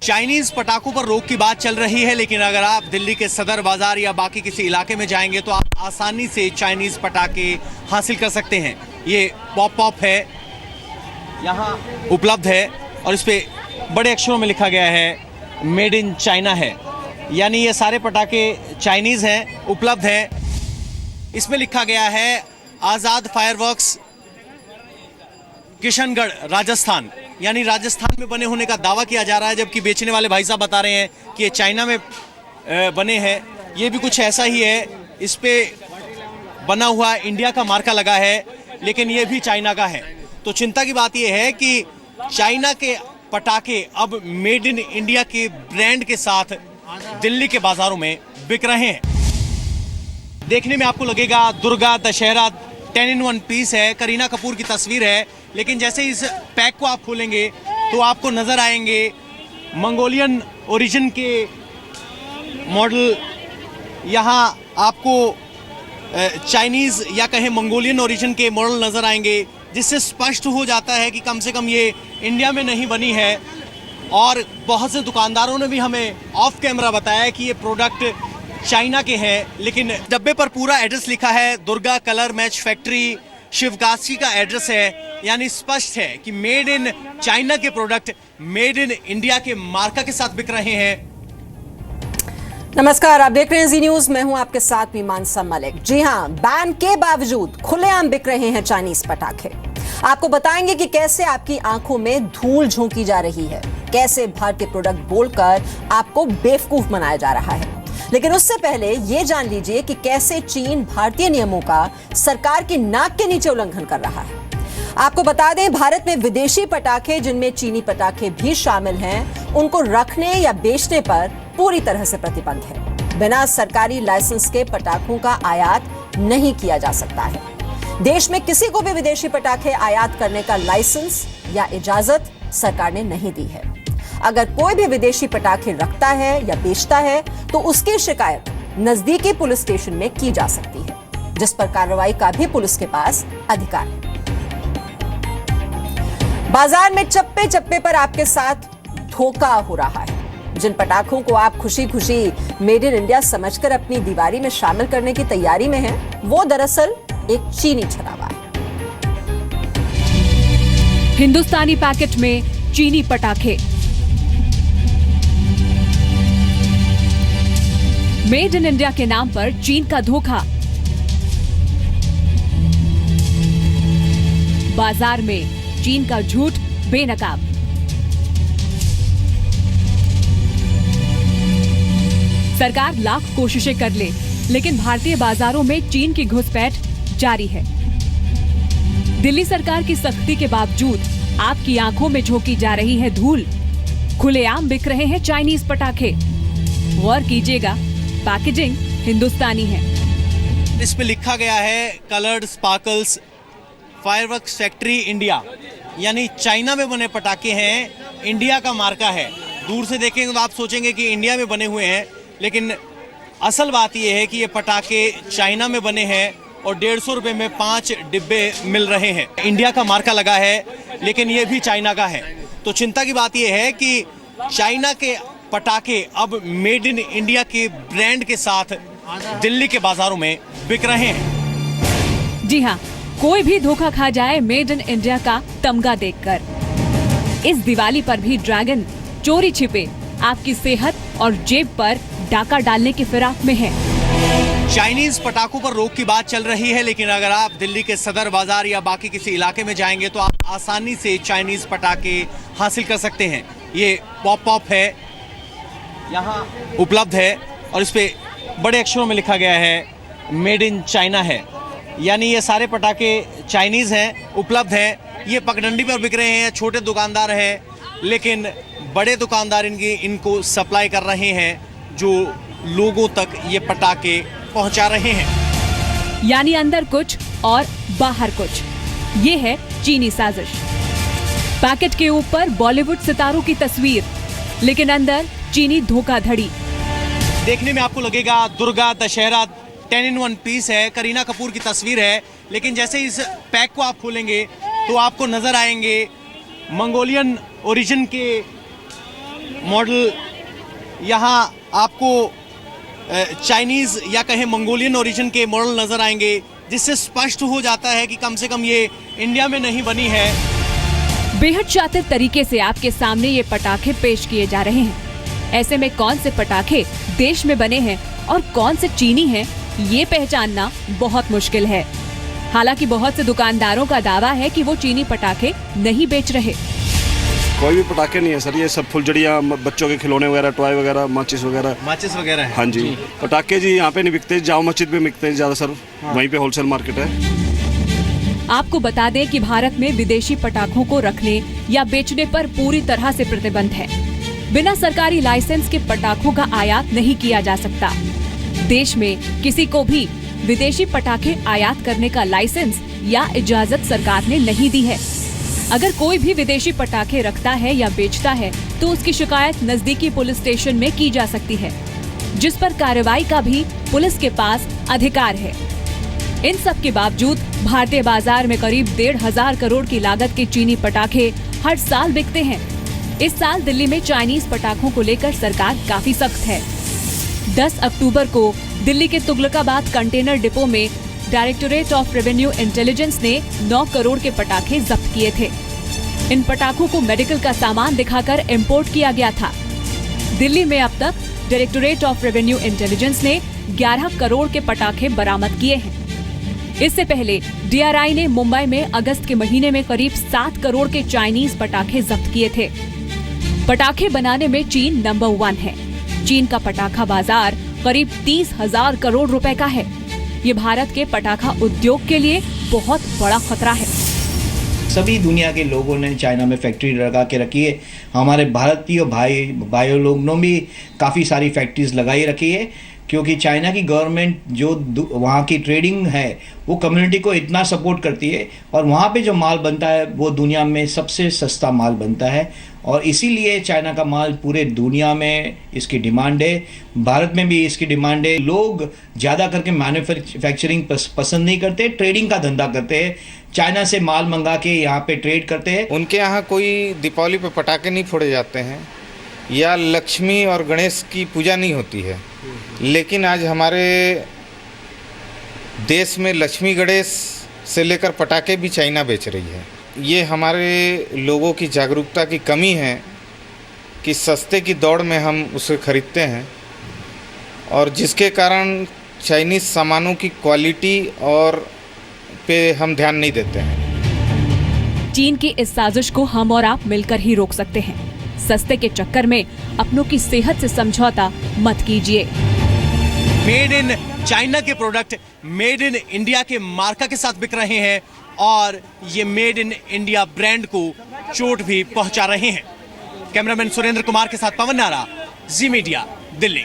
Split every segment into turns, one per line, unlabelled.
Chinese पटाखों पर रोक की बात चल रही है, लेकिन अगर आप दिल्ली के सदर बाजार या बाकी किसी इलाके में जाएंगे तो आप आसानी से चाइनीज पटाखे हासिल कर सकते हैं। ये पॉप है, यहाँ उपलब्ध है और इस पे बड़े अक्षरों में लिखा गया है मेड इन चाइना है, यानी ये सारे पटाखे चाइनीज हैं, उपलब्ध है। इसमें लिखा गया है आजाद फायरवर्क्स किशनगढ़ राजस्थान, यानी राजस्थान में बने होने का दावा किया जा रहा है, जबकि बेचने वाले भाई साहब बता रहे हैं कि ये चाइना में बने हैं। ये भी कुछ ऐसा ही है, इस पे बना हुआ इंडिया का मार्का लगा है, लेकिन ये भी चाइना का है। तो चिंता की बात यह है कि चाइना के पटाखे अब मेड इन इंडिया के ब्रांड के साथ दिल्ली के बाजारों में बिक रहे हैं। देखने में आपको लगेगा दुर्गा दशहरा 10 in 1 पीस है, करीना कपूर की तस्वीर है, लेकिन जैसे इस पैक को आप खोलेंगे तो आपको नजर आएंगे मंगोलियन ओरिजिन के मॉडल, यहाँ आपको चाइनीज या कहें मंगोलियन ओरिजिन के मॉडल नजर आएंगे, जिससे स्पष्ट हो जाता है कि कम से कम ये इंडिया में नहीं बनी है। और बहुत से दुकानदारों ने भी हमें ऑफ कैमरा बताया कि ये प्रोडक्ट चाइना के हैं, लेकिन डब्बे पर पूरा एड्रेस लिखा है, Durga colour match factory Sivakasi का एड्रेस है, यानी स्पष्ट है कि मेड इन चाइना के प्रोडक्ट मेड इन इंडिया के मार्का के साथ बिक रहे हैं।
नमस्कार, आप देख रहे हैं जी न्यूज, मैं हूं आपके साथ मीमांसा मलिक। जी हां, बैन के बावजूद खुलेआम बिक रहे हैं चाइनीज पटाखे। आपको बताएंगे कि कैसे आपकी आंखों में धूल झोंकी जा रही है, कैसे भारतीय प्रोडक्ट बोलकर आपको बेवकूफ बनाया जा रहा है। लेकिन उससे पहले ये जान लीजिए कि कैसे चीन भारतीय नियमों का सरकार की नाक के नीचे उल्लंघन कर रहा है। आपको बता दें, भारत में विदेशी पटाखे, जिनमें चीनी पटाखे भी शामिल हैं, उनको रखने या बेचने पर पूरी तरह से प्रतिबंध है। बिना सरकारी लाइसेंस के पटाखों का आयात नहीं किया जा सकता है। देश में किसी को भी विदेशी पटाखे आयात करने का लाइसेंस या इजाजत सरकार ने नहीं दी है। अगर कोई भी विदेशी पटाखे रखता है या बेचता है तो उसकी शिकायत नजदीकी पुलिस स्टेशन में की जा सकती है, जिस पर कार्रवाई का भी पुलिस के पास अधिकार है। बाजार में चप्पे चप्पे पर आपके साथ धोखा हो रहा है। जिन पटाखों को आप खुशी खुशी मेड इन इंडिया समझकर अपनी दीवारी में शामिल करने की तैयारी में हैं, वो दरअसल एक चीनी छलावा है।
हिंदुस्तानी पैकेट में चीनी पटाखे, मेड इन इंडिया के नाम पर चीन का धोखा। बाजार में चीन का झूठ बेनकाब। सरकार लाख कोशिशें कर ले, लेकिन भारतीय बाजारों में चीन की घुसपैठ जारी है। दिल्ली सरकार की सख्ती के बावजूद आपकी आंखों में झोंकी जा रही है धूल। खुलेआम बिक रहे हैं चाइनीज पटाखे। गौर कीजिएगा, पैकेजिंग हिंदुस्तानी है।
इस पे लिखा गया है coloured sparkles fireworks factory India, यानी चाइना में बने पटाखे हैं, इंडिया का मार्का है। दूर से देखेंगे तो आप सोचेंगे कि इंडिया में बने हुए हैं, लेकिन असल बात यह है कि ये पटाखे चाइना में बने हैं और 150 रुपए में 5 डिब्बे मिल रहे हैं। इंडिया का मार्का लगा है, लेकिन ये भी चाइना का है। तो चिंता की बात यह है कि चाइना के पटाखे अब मेड इन इंडिया के ब्रांड के साथ दिल्ली के बाजारों में बिक रहे हैं।
जी हाँ, कोई भी धोखा खा जाए मेड इन इंडिया का तमगा देखकर। इस दिवाली पर भी ड्रैगन चोरी छिपे आपकी सेहत और जेब पर डाका डालने की फिराक में है।
चाइनीज पटाखों पर रोक की बात चल रही है, लेकिन अगर आप दिल्ली के सदर बाजार या बाकी किसी इलाके में जाएंगे तो आप आसानी से चाइनीज पटाखे हासिल कर सकते हैं। ये पॉप है, यहाँ उपलब्ध है और इस पे बड़े अक्षरों में लिखा गया है मेड इन चाइना है, यानी ये सारे पटाखे चाइनीज हैं, उपलब्ध है। ये पगडंडी पर बिक रहे हैं, छोटे दुकानदार हैं, लेकिन बड़े दुकानदार इनको सप्लाई कर रहे हैं, जो लोगों तक ये पटाखे पहुंचा रहे हैं।
यानी अंदर कुछ और बाहर कुछ, ये है चीनी साजिश। पैकेट के ऊपर बॉलीवुड सितारों की तस्वीर, लेकिन अंदर चीनी धोखाधड़ी।
देखने में आपको लगेगा दुर्गा दशहरा 10 in 1 पीस है, करीना कपूर की तस्वीर है, लेकिन जैसे इस पैक को आप खोलेंगे तो आपको नजर आएंगे मंगोलियन ओरिजिन के मॉडल यहाँ आपको चाइनीज या कहें मंगोलियन ओरिजिन के मॉडल नजर आएंगे, जिससे स्पष्ट हो जाता है कि कम से कम ये इंडिया में नहीं बनी है।
बेहद शातिर तरीके से आपके सामने ये पटाखे पेश किए जा रहे हैं। ऐसे में कौन से पटाखे देश में बने हैं और कौन से चीनी हैं, ये पहचानना बहुत मुश्किल है। हालांकि बहुत से दुकानदारों का दावा है कि वो चीनी पटाखे नहीं बेच रहे।
कोई भी पटाखे नहीं है सर, ये सब फुलझड़ियाँ, बच्चों के खिलौने वगैरह, टॉय वगैरह, माचिस वगैरह
है।
हाँ जी, पटाखे जी यहाँ पे नहीं बिकते, जाओ मस्जिद पे बिकते हैं ज़्यादा सर। वहीं पे होलसेल मार्केट है।
आपको बता दें कि भारत में विदेशी पटाखों को रखने या बेचने पर पूरी तरह से प्रतिबंध है। बिना सरकारी लाइसेंस के पटाखों का आयात नहीं किया जा सकता। देश में किसी को भी विदेशी पटाखे आयात करने का लाइसेंस या इजाजत सरकार ने नहीं दी है। अगर कोई भी विदेशी पटाखे रखता है या बेचता है तो उसकी शिकायत नजदीकी पुलिस स्टेशन में की जा सकती है, जिस पर कार्रवाई का भी पुलिस के पास अधिकार है। इन सब के बावजूद भारतीय बाजार में करीब 1,500 करोड़ की लागत के चीनी पटाखे हर साल बिकते हैं। इस साल दिल्ली में चाइनीज पटाखों को लेकर सरकार काफी सख्त है। 10 अक्टूबर को दिल्ली के तुगलकाबाद कंटेनर डिपो में डायरेक्टोरेट ऑफ रेवेन्यू इंटेलिजेंस ने 9 करोड़ के पटाखे जब्त किए थे। इन पटाखों को मेडिकल का सामान दिखाकर इंपोर्ट किया गया था। दिल्ली में अब तक डायरेक्टोरेट ऑफ रेवेन्यू इंटेलिजेंस ने 11 करोड़ के पटाखे बरामद किए हैं। इससे पहले डीआरआई ने मुंबई में अगस्त के महीने में करीब 7 करोड़ के चाइनीज पटाखे जब्त किए थे। पटाखे बनाने में चीन नंबर 1 है। चीन का पटाखा बाजार करीब 30,000 करोड़ रुपए का है। ये भारत के पटाखा उद्योग के लिए बहुत बड़ा खतरा है।
सभी दुनिया के लोगों ने चाइना में फैक्ट्री लगा के रखी है। हमारे भारतीय भाइयों लोगों ने भी काफ़ी सारी फैक्ट्रीज लगाई रखी है, क्योंकि चाइना की गवर्नमेंट जो वहाँ की ट्रेडिंग है वो कम्युनिटी को इतना सपोर्ट करती है, और वहाँ पे जो माल बनता है वो दुनिया में सबसे सस्ता माल बनता है, और इसीलिए चाइना का माल पूरे दुनिया में इसकी डिमांड है। भारत में भी इसकी डिमांड है। लोग ज़्यादा करके मैन्युफैक्चरिंग पसंद नहीं करते, ट्रेडिंग का धंधा करते हैं। चाइना से माल मंगा के यहाँ पे ट्रेड करते हैं।
उनके यहाँ कोई दीपावली पे पटाखे नहीं फोड़े जाते हैं या लक्ष्मी और गणेश की पूजा नहीं होती है, लेकिन आज हमारे देश में लक्ष्मी गणेश से लेकर पटाखे भी चाइना बेच रही है। ये हमारे लोगों की जागरूकता की कमी है कि सस्ते की दौड़ में हम उसे खरीदते हैं, और जिसके कारण चाइनीज़ सामानों की क्वालिटी और पे हम ध्यान नहीं देते हैं।
चीन की इस साजिश को हम और आप मिलकर ही रोक सकते हैं। सस्ते के चक्कर में अपनों की सेहत से समझौता मत कीजिए।
मेड इन चाइना के प्रोडक्ट मेड इन इंडिया के मार्का के साथ बिक रहे हैं, और ये मेड इन इंडिया ब्रांड को चोट भी पहुंचा रहे हैं। कैमरामैन सुरेंद्र कुमार के साथ पवन नारा, जी मीडिया, दिल्ली।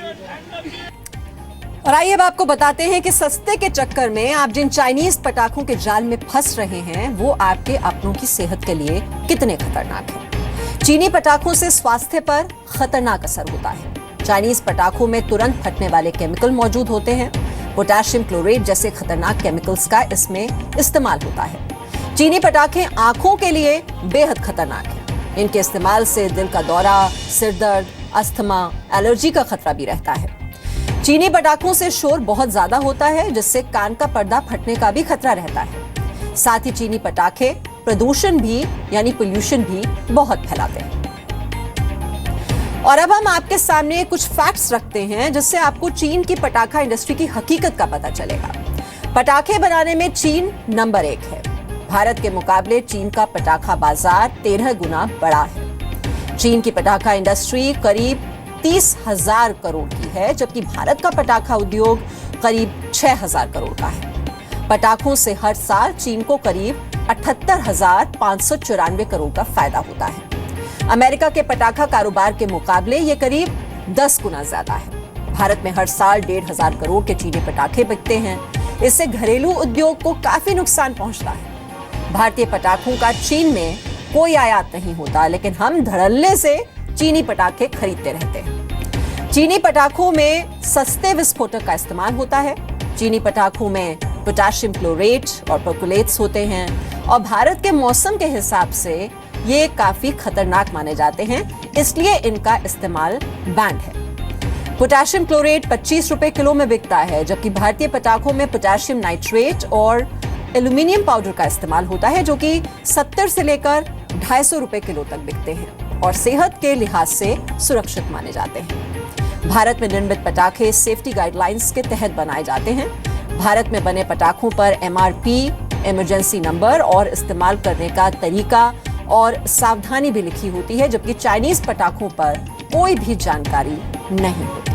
और आइए अब आपको बताते हैं कि सस्ते के चक्कर में आप जिन चाइनीज पटाखों के जाल में फंस रहे हैं वो आपके अपनों की सेहत के लिए कितने खतरनाक हैं। चीनी पटाखों से स्वास्थ्य पर खतरनाक असर होता है। चाइनीज पटाखों में तुरंत फटने वाले केमिकल मौजूद होते हैं। पोटेशियम क्लोरेट जैसे खतरनाक केमिकल्स का इसमें इस्तेमाल होता है। चीनी पटाखे आंखों के लिए बेहद खतरनाक हैं। इनके इस्तेमाल से दिल का दौरा, सिर दर्द, अस्थमा, एलर्जी का खतरा भी रहता है। चीनी पटाखों से शोर बहुत ज्यादा होता है, जिससे कान का पर्दा फटने का भी खतरा रहता है। साथ ही चीनी पटाखे प्रदूषण भी यानी पोल्यूशन भी बहुत फैलाते हैं। और अब हम आपके सामने कुछ फैक्ट्स रखते हैं जिससे आपको चीन की पटाखा इंडस्ट्री की हकीकत का पता चलेगा। पटाखे बनाने में चीन नंबर 1 है। भारत के मुकाबले चीन का पटाखा बाजार 13 गुना बड़ा है। चीन की पटाखा इंडस्ट्री करीब 30,000 करोड़ की है, जबकि भारत का पटाखा उद्योग करीब 6,000 करोड़ का है। पटाखों से हर साल चीन को करीब 78,594 करोड़ का फायदा होता है। अमेरिका के पटाखा कारोबार के मुकाबले ये करीब 10 गुना ज्यादा है। भारत में हर साल 1,500 करोड़ के चीनी पटाखे बिकते हैं। इससे घरेलू उद्योग को काफी नुकसान पहुंचता है। भारतीय पटाखों का चीन में कोई आयात नहीं होता, लेकिन हम धड़ल्ले से चीनी पटाखे खरीदते रहते हैं। चीनी पटाखों में सस्ते विस्फोटक का इस्तेमाल होता है। चीनी पटाखों में पोटेशियम क्लोरेट और पर्कुलेट्स होते हैं, और भारत के मौसम के हिसाब से ये काफी खतरनाक माने जाते हैं, इसलिए इनका इस्तेमाल बैंड है। पोटेशियम क्लोरेट 25 रुपए किलो में बिकता है, जबकि भारतीय पटाखों में पोटेशियम नाइट्रेट और एल्यूमिनियम पाउडर का इस्तेमाल होता है, जो कि 70 से लेकर 250 रुपए किलो तक बिकते हैं और सेहत के लिहाज से सुरक्षित माने जाते हैं। भारत में निर्मित पटाखे सेफ्टी गाइडलाइंस के तहत बनाए जाते हैं। भारत में बने पटाखों पर MRP, इमरजेंसी नंबर और इस्तेमाल करने का तरीका और सावधानी भी लिखी होती है, जबकि चाइनीज पटाखों पर कोई भी जानकारी नहीं होती।